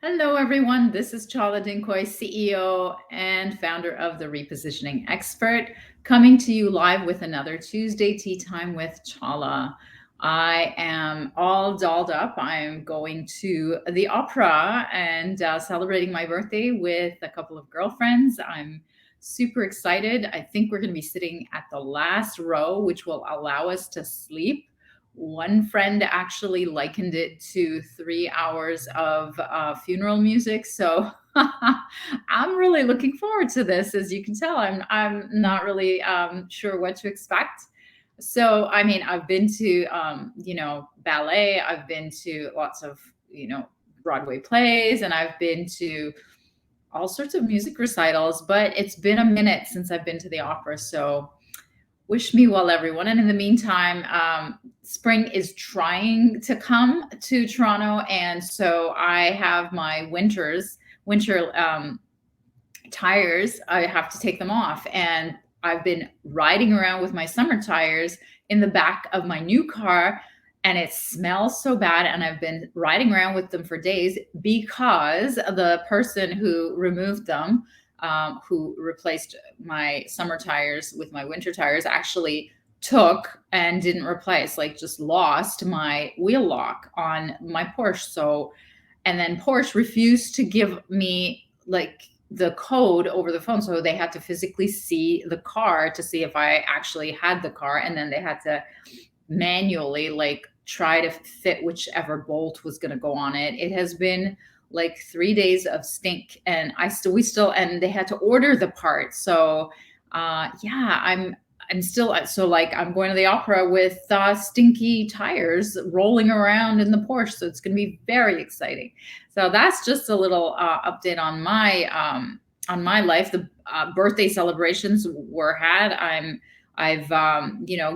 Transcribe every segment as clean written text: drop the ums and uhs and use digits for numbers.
Hello, everyone. This is Chala, CEO and founder of the Repositioning Expert, coming to you live with another Tuesday Tea Time with Chala. I am all dolled up. I'm going to the opera and celebrating my birthday with a couple of girlfriends. I'm super excited. I think we're going to be sitting at the last row, which will allow us to sleep. One friend actually likened it to 3 hours of funeral music. So I'm really looking forward to this. As you can tell, I'm not really sure what to expect. So I mean, I've been to ballet. I've been to lots of Broadway plays, and I've been to all sorts of music recitals. But it's been a minute since I've been to the opera. So wish me well, everyone. And in the meantime, spring is trying to come to Toronto. And so I have my winter tires. I have to take them off. And I've been riding around with my summer tires in the back of my new car. And it smells so bad. And I've been riding around with them for days because the person who removed them, who replaced my summer tires with my winter tires, actually took and didn't replace, like just lost my wheel lock on my Porsche. So, and then Porsche refused to give me like the code over the phone. So they had to physically see the car to see if I actually had the car. And then they had to manually like try to fit whichever bolt was going to go on it. It has been like 3 days of stink, and and they had to order the part. So yeah, I'm still so like I'm going to the opera with stinky tires rolling around in the Porsche. So it's going to be very exciting. So that's just a little update on my life. The birthday celebrations were had. I've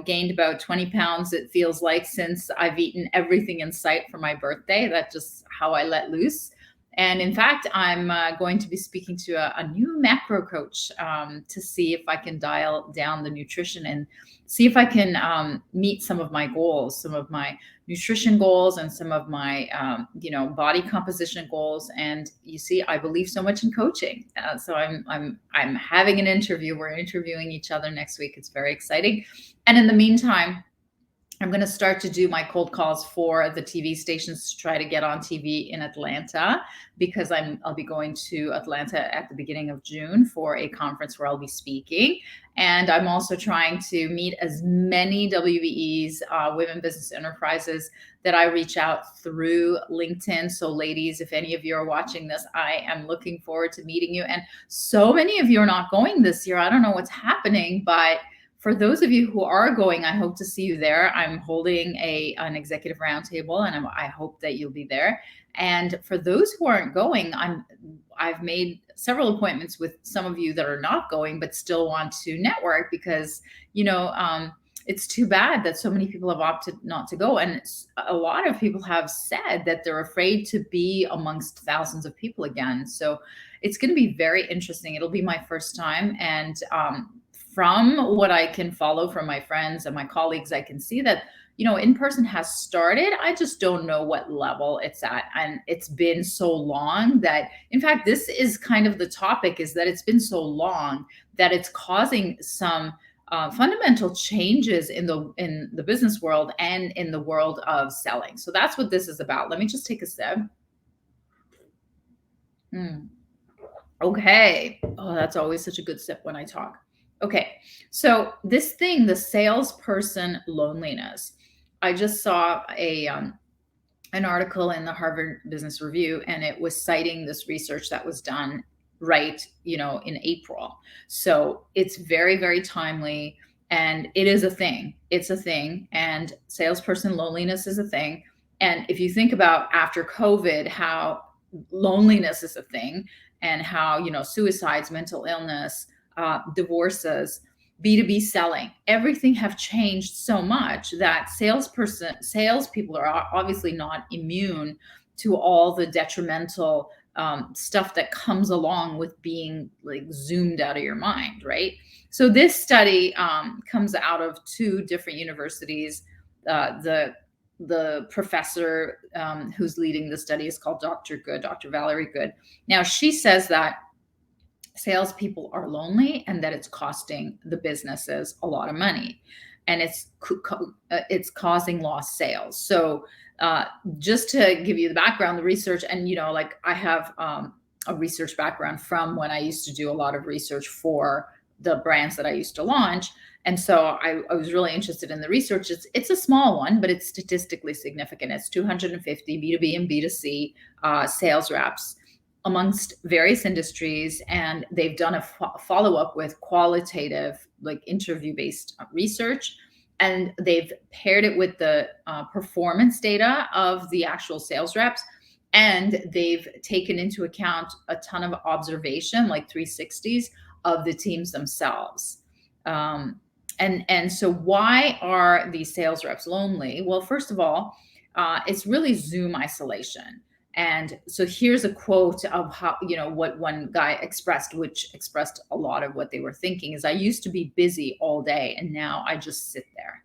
gained about 20 pounds, it feels like, since I've eaten everything in sight for my birthday. That's just how I let loose. And in fact, I'm going to be speaking to a new macro coach to see if I can dial down the nutrition and see if I can meet some of my goals, some of my nutrition goals, and some of my body composition goals. And you see, I believe so much in coaching, so I'm having an interview. We're interviewing each other next week. It's very exciting. And in the meantime, I'm going to start to do my cold calls for the TV stations to try to get on TV in Atlanta, because I'll be going to Atlanta at the beginning of June for a conference where I'll be speaking. And I'm also trying to meet as many WBEs, women business enterprises, that I reach out through LinkedIn. So ladies, if any of you are watching this, I am looking forward to meeting you. And so many of you are not going this year. I don't know what's happening, but for those of you who are going, I hope to see you there. I'm holding an executive roundtable, and I hope that you'll be there. And for those who aren't going, I've made several appointments with some of you that are not going, but still want to network, because it's too bad that so many people have opted not to go. And a lot of people have said that they're afraid to be amongst thousands of people again. So it's going to be very interesting. It'll be my first time, and from what I can follow from my friends and my colleagues, I can see that, in person has started. I just don't know what level it's at. And it's been so long that, in fact, this is kind of the topic, is that it's been so long that it's causing some fundamental changes in the business world and in the world of selling. So that's what this is about. Let me just take a sip. Okay. Oh, that's always such a good sip when I talk. Okay, so this thing, the salesperson loneliness, I just saw an article in the Harvard Business Review, and it was citing this research that was done in April. So it's very, very timely, and it is a thing. It's a thing, and salesperson loneliness is a thing. And if you think about after COVID, how loneliness is a thing, and how, suicides, mental illness, divorces, B2B selling, everything have changed so much that salespeople are obviously not immune to all the detrimental stuff that comes along with being like zoomed out of your mind, right? So this study comes out of two different universities. The the professor who's leading the study is called Dr. Valerie Good. Now, she says that salespeople are lonely and that it's costing the businesses a lot of money, and it's causing lost sales. So just to give you the background, the research, and like I have a research background from when I used to do a lot of research for the brands that I used to launch. And so I was really interested in the research. It's a small one, but it's statistically significant. It's 250 B2B and B2C sales reps amongst various industries, and they've done a follow-up with qualitative, like interview-based research, and they've paired it with the performance data of the actual sales reps, and they've taken into account a ton of observation, like 360s, of the teams themselves. And so why are these sales reps lonely? Well, first of all, it's really Zoom isolation. And so here's a quote of how, what one guy expressed, which expressed a lot of what they were thinking is, I used to be busy all day, and now I just sit there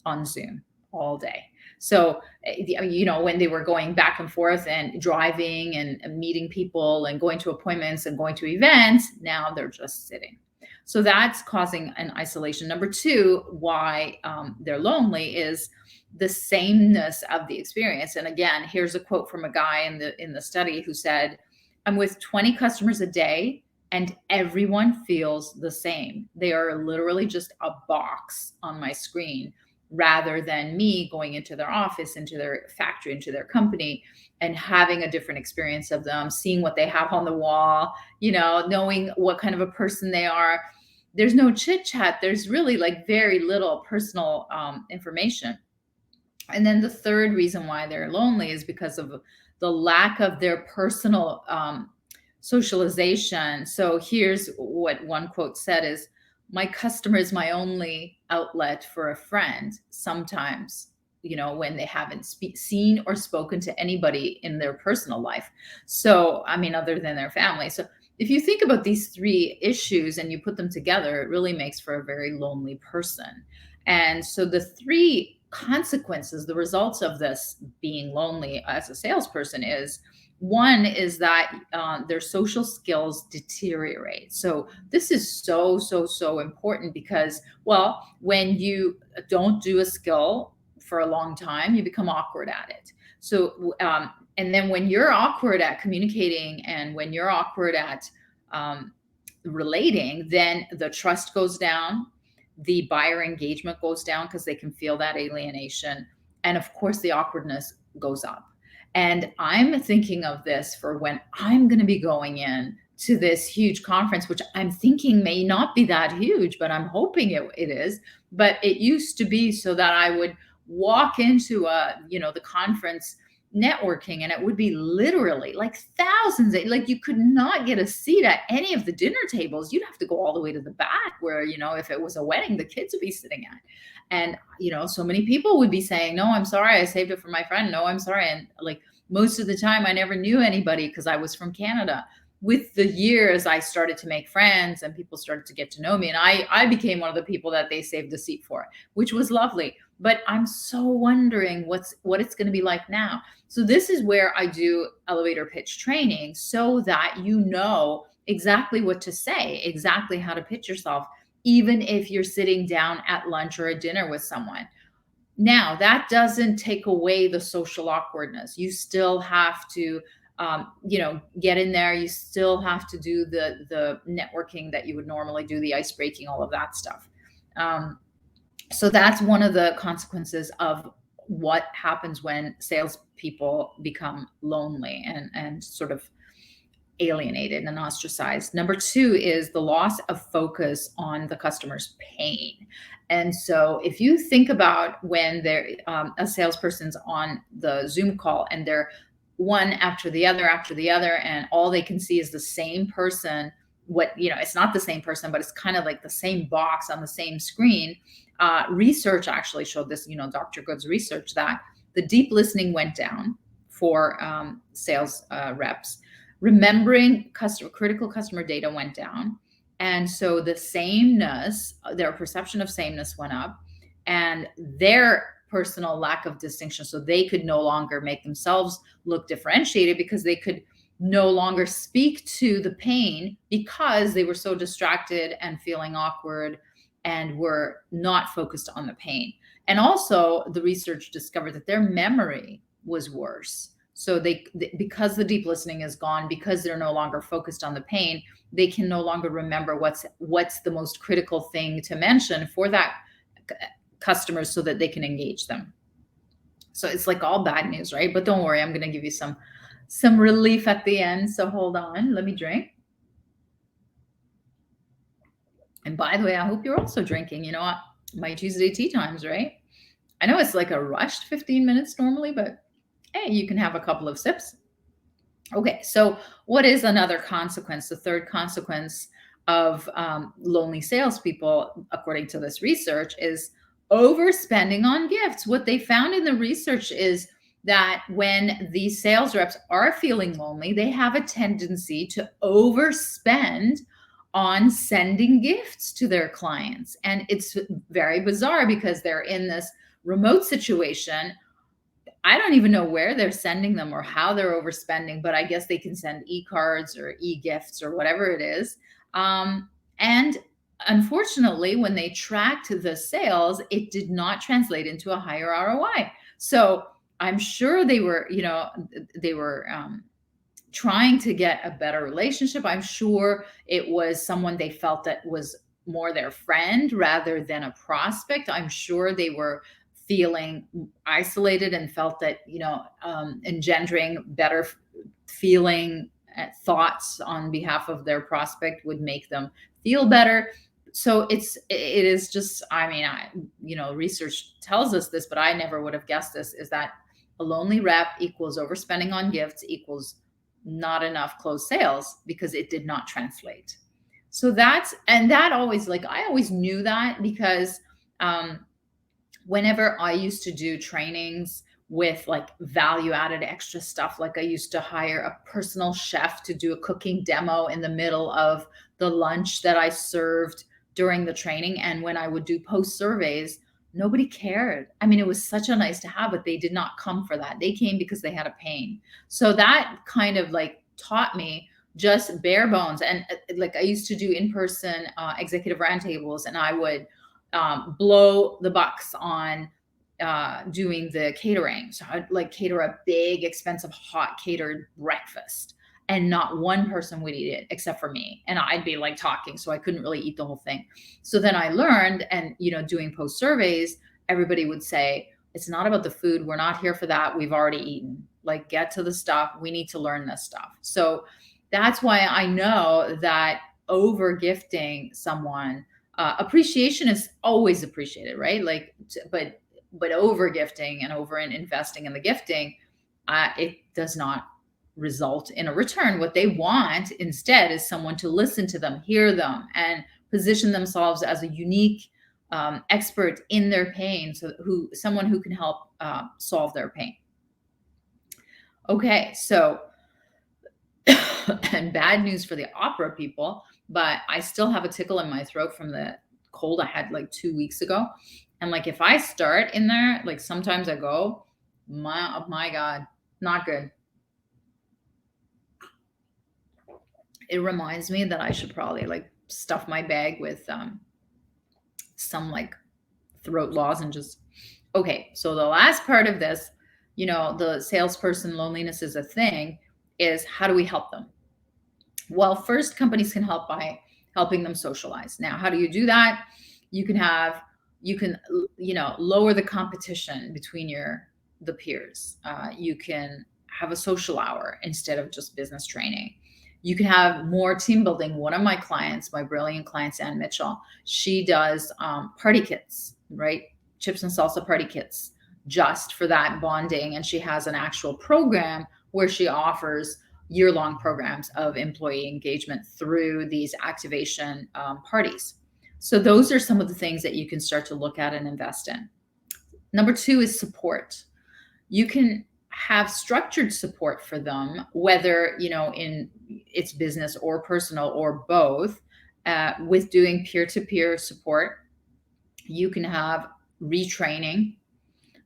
on Zoom all day. So, when they were going back and forth and driving and meeting people and going to appointments and going to events, now they're just sitting. So that's causing an isolation. Number two, why they're lonely is the sameness of the experience. And again, here's a quote from a guy in the study who said, I'm with 20 customers a day and everyone feels the same. They are literally just a box on my screen, rather than me going into their office, into their factory, into their company, and having a different experience of them, seeing what they have on the wall, knowing what kind of a person they are. There's no chit chat. There's really like very little personal information. And then the third reason why they're lonely is because of the lack of their personal socialization. So here's what one quote said is, my customer is my only outlet for a friend sometimes, when they haven't seen or spoken to anybody in their personal life. So, other than their family. So if you think about these three issues and you put them together, it really makes for a very lonely person. And so the three consequences, the results of this being lonely as a salesperson is, one is that their social skills deteriorate. So this is so important because, well, when you don't do a skill for a long time, you become awkward at it. So, and then when you're awkward at communicating and when you're awkward at relating, then the trust goes down, the buyer engagement goes down because they can feel that alienation. And of course, the awkwardness goes up. And I'm thinking of this for when I'm going to be going in to this huge conference, which I'm thinking may not be that huge, but I'm hoping it is. But it used to be so that I would walk into the conference networking, and it would be literally like thousands, like you could not get a seat at any of the dinner tables. You'd have to go all the way to the back where, if it was a wedding, the kids would be sitting at. And, so many people would be saying, no, I'm sorry, I saved it for my friend. No, I'm sorry. And like most of the time I never knew anybody because I was from Canada. With the years, I started to make friends and people started to get to know me. And I became one of the people that they saved a seat for, which was lovely. But I'm so wondering what it's going to be like now. So this is where I do elevator pitch training so that you know exactly what to say, exactly how to pitch yourself, even if you're sitting down at lunch or at dinner with someone. Now, that doesn't take away the social awkwardness. You still have to get in there. You still have to do the networking that you would normally do, the ice breaking, all of that stuff. So that's one of the consequences of what happens when salespeople become lonely and sort of alienated and ostracized. Number two is the loss of focus on the customer's pain. And so if you think about when a salesperson's on the Zoom call and they're one after the other, and all they can see is the same person, it's not the same person, but it's kind of like the same box on the same screen. Research actually showed this, Dr. Good's research, that the deep listening went down for sales reps. Remembering critical customer data went down. And so the sameness, their perception of sameness went up, and their personal lack of distinction. So they could no longer make themselves look differentiated because they could no longer speak to the pain because they were so distracted and feeling awkward and were not focused on the pain. And also, the research discovered that their memory was worse. So because the deep listening is gone, because they're no longer focused on the pain, they can no longer remember what's the most critical thing to mention for that customer so that they can engage them. So it's like all bad news, right? But don't worry, I'm going to give you some relief at the end. So hold on, let me drink. And by the way, I hope you're also drinking. You know what? My Tuesday tea times, right? I know it's like a rushed 15 minutes normally, but hey, you can have a couple of sips. Okay, so what is another consequence? The third consequence of lonely salespeople, according to this research, is overspending on gifts. What they found in the research is that when these sales reps are feeling lonely, they have a tendency to overspend on sending gifts to their clients. And it's very bizarre because they're in this remote situation. I don't even know where they're sending them or how they're overspending, but I guess they can send e-cards or e-gifts or whatever it is. And unfortunately, when they tracked the sales, it did not translate into a higher ROI. So I'm sure they were, trying to get a better relationship. I'm sure it was someone they felt that was more their friend rather than a prospect. I'm sure they were feeling isolated and felt that, engendering better feeling thoughts on behalf of their prospect would make them feel better. So it is just, research tells us this, but I never would have guessed this, is that a lonely rep equals overspending on gifts equals not enough closed sales because it did not translate. So that always, I always knew that because whenever I used to do trainings with value added extra stuff, I used to hire a personal chef to do a cooking demo in the middle of the lunch that I served during the training. And when I would do post surveys, nobody cared. I mean, it was such a nice to have, but they did not come for that. They came because they had a pain. So that kind of taught me just bare bones. And I used to do in-person executive roundtables, and I would blow the bucks on doing the catering. So I'd cater a big, expensive, hot catered breakfast, and not one person would eat it except for me. And I'd be talking, so I couldn't really eat the whole thing. So then I learned, and doing post surveys, everybody would say, it's not about the food. We're not here for that. We've already eaten. Get to the stuff. We need to learn this stuff. So that's why I know that over gifting someone, appreciation is always appreciated, right? But over gifting and over investing in the gifting, it does not result in a return. What they want instead is someone to listen to them, hear them, and position themselves as a unique expert in their pain. So someone who can help solve their pain. Okay, so and bad news for the opera people, but I still have a tickle in my throat from the cold I had 2 weeks ago. And if I start in there, sometimes I go, my God, not good. It reminds me that I should probably stuff my bag with some throat lozenges. Okay, so the last part of this, the salesperson loneliness is a thing, is how do we help them? Well, first, companies can help by helping them socialize. Now, how do you do that? You can lower the competition between the peers. You can have a social hour instead of just business training. You can have more team building. One of my clients, my brilliant clients, Ann Mitchell, she does party kits, right? Chips and salsa party kits just for that bonding. And she has an actual program where she offers year-long programs of employee engagement through these activation parties. So those are some of the things that you can start to look at and invest in. Number 2 is support. You can have structured support for them, whether, in it's business or personal or both, with doing peer-to-peer support. You can have retraining.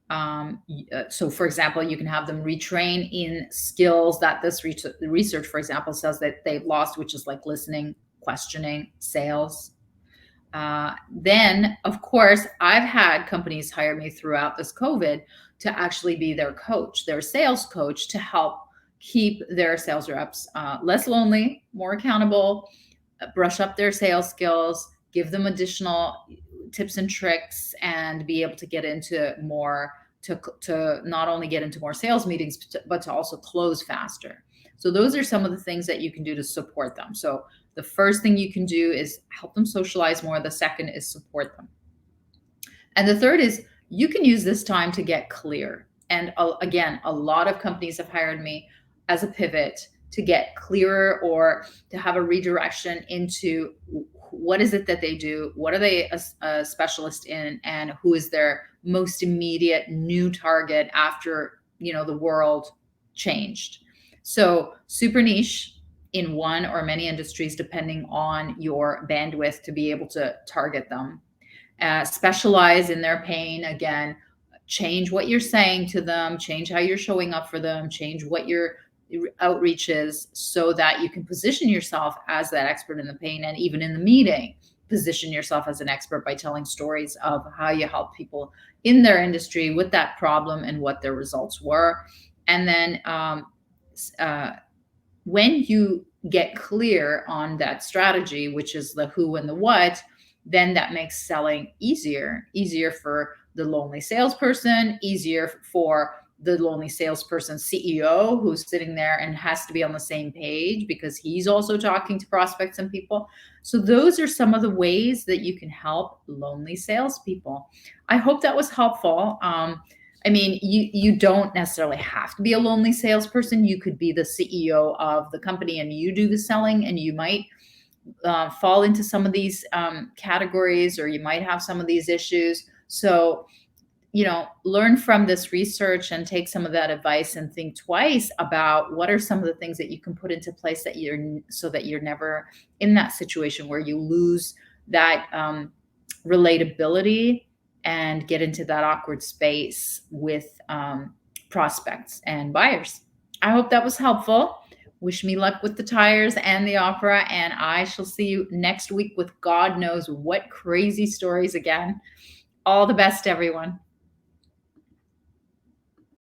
So, for example, you can have them retrain in skills that this research, for example, says that they've lost, which is like listening, questioning, sales. Then, of course, I've had companies hire me throughout this COVID to actually be their coach, their sales coach, to help keep their sales reps less lonely, more accountable, brush up their sales skills, give them additional tips and tricks, and be able to get into more to not only get into more sales meetings, but to also close faster. So those are some of the things that you can do to support them. So the first thing you can do is help them socialize more. The second is support them. And the third is you can use this time to get clear. And again, a lot of companies have hired me as a pivot to get clearer or to have a redirection into what is it that they do, what are they a specialist in, and who is their most immediate new target after the world changed. So super niche in one or many industries, depending on your bandwidth to be able to target them. Specialize in their pain. Again, change what you're saying to them, change how you're showing up for them, change what your outreach is so that you can position yourself as that expert in the pain. And even in the meeting, position yourself as an expert by telling stories of how you help people in their industry with that problem and what their results were. And then when you get clear on that strategy, which is the who and the what, then that makes selling easier for the lonely salesperson, easier for the lonely salesperson CEO who's sitting there and has to be on the same page because he's also talking to prospects and people. So those are some of the ways that you can help lonely salespeople. I hope that was helpful. I mean, you don't necessarily have to be a lonely salesperson. You could be the CEO of the company and you do the selling, and you might fall into some of these categories, or you might have some of these issues. So, learn from this research and take some of that advice and think twice about what are some of the things that you can put into place so that you're never in that situation where you lose that relatability and get into that awkward space with prospects and buyers. I hope that was helpful. Wish me luck with the tires and the opera, and I shall see you next week with God knows what crazy stories again. All the best, everyone.